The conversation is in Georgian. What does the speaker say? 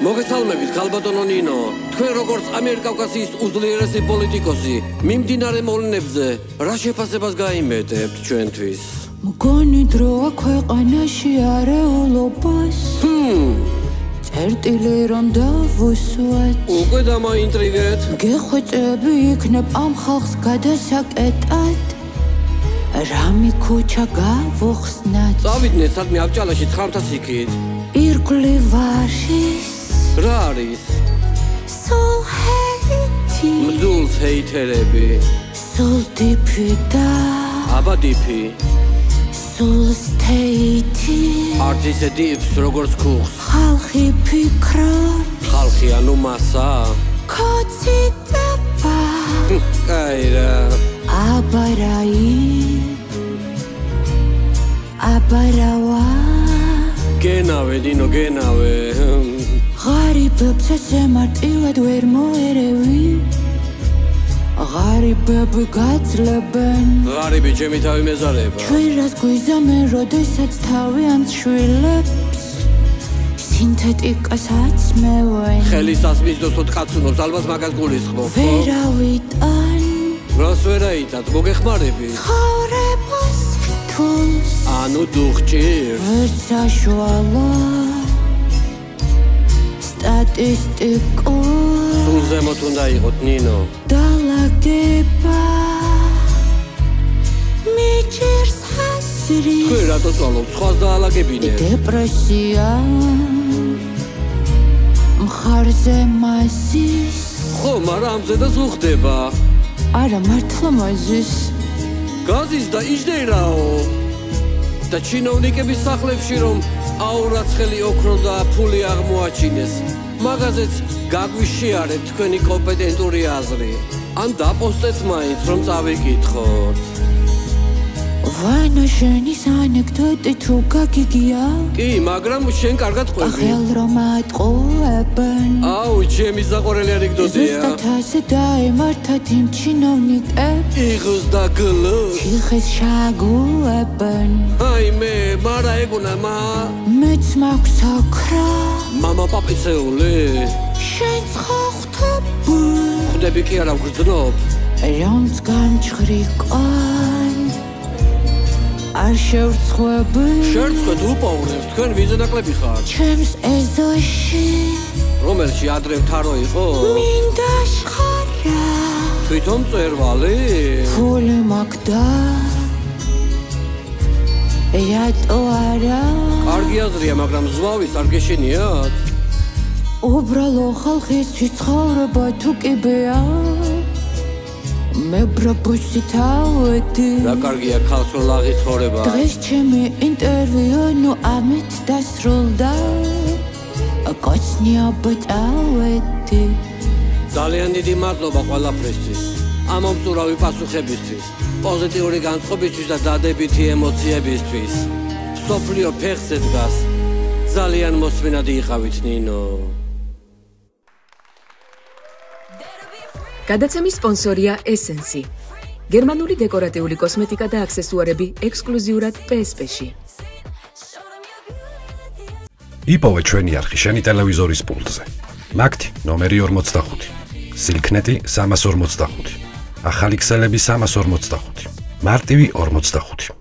მოგესალმებით, ქალბატონო ნინო. თქვენ როგორც ამიერკავკასიის უძლიერესი პოლიტიკოსი, მიმდინარე მოვლენებზე რა შეფასებას გაიმეტებთ ჩვენთვის? მგონი დროა ქვეყანაში არეულობას. წერტილი რომ დავუსვათ. უკვე დამაინტრიგეთ. გეხვეწები იქნებ ამ ხალხს გადასაკეტად. რამი ქუჩა გავუხსნათ. წავიდნენ სადმე ავჭალაში 900 იქით. ირგვლივ არის რა არის? სულ ჰეითი. მძულს ჰეითერები. სულ დიფი და აბა დიფი. სულ სტეითი. არც ისე დიფს, როგორც ქუხს. ხალხი ფიქრობს. ხალხი ანუ მასა. კაცი დაბა. კაი რა. აბა რავა. გენავე, დინო, გენავე. ღარიბებს ესე მარტივად ვერ მოერევი. ღარიბები გაძლებენ. ღარიბი ჩემი თავი მეზარება. ჩვენ რას გვიზამენ, როდესაც თავიანთ შვილებს სინთეტიკას აცმევენ. ხელის ასმისდოსოთ კაცუნობს, ალბათ მაგას გულისხმობ. ვერავიტან რას ვერაიტად, მოგეხმარები? ცხოვრებას რთულს ანუ დუხჭირს. ვერ საშუალო სტატისტიკურ სულ ზემოთ უნდა იყოთ, ნინო. დალაგება მიჭირს ასრი. თქვენ რატო წვალობთ, სხვას დაალაგებინეთ? დეპრესია მხარზე მასის. ხო, მაგრამ ამზედაც უხდება. არა მართლა მაზის. გაზის და იჯდერაო. და ჩინოვნიკების სახლებში რომ აურაცხელი ოქრო და ფული აღმოაჩინეს. მაგაზეც გაგვიშიარეთ თქვენი კომპეტენტური აზრი. ან დაპოსტეთ მაინც რომ წავიკითხოთ. ვანა შენის ანეკდოტი თუ გაგიგია? კი, მაგრამ შენ კარგად ყვები. ახალ რომ ატყუებენ. აუ, ჩემი საყვარელი ანეკდოტია. ზუსტად ასე დაემართათ იმ ჩინოვნიკებს. იღოს და გლოს. ციხეს შაგუებენ. აი მე, მარა ეგონა მა. მეც მაქვს ოქრო. მამა პაპიცეული. შენც ხო ხვდები? ხვდები კი არა ვგრძნობ. რომც გამჩხრიკონ არ შევრცხვები. შევრცხვეთ უპაურებს, თქვენ ვიზე ნაკლები ხართ? ჩემს ეზოში რომელში ადრე მთავრო იყო? მინდა შხარა. თვითონ მწერვალი? ფული მაგდა რატო არა? კარგი აზრია, მაგრამ ზვავის არ გეშინიათ? უბრალო ხალხისთვის ცხოვრება თუ კიბეა. მე ბრაბუსი თავედი. რა კარგია ხალხს რო ლაღი ცხოვრება. დღეს ჩემი ინტერვიუ ნუ ამით დასრულდა. კოცნია ბჭავედი. ძალიან დიდი მადლობა ყველაფრისთვის. ამომწურავი პასუხებისთვის, პოზიტიური განწყობისთვის და დადებითი ემოციებისთვის. მსოფლიო ფეხზე დგას. ძალიან მოსმენადი იყავით, ნინო. გადაცემის სპონსორია ესენსი. გერმანული დეკორატიული კოსმეტიკა და აქსესუარები ექსკლუზიურად PSP-ში. იპოვე ჩვენი არხი შენი ტელევიზორის პულტზე. მაგთი ნომერი 45, სილქნეტი 345, ახალი ქსელები 345, მარტივი 45.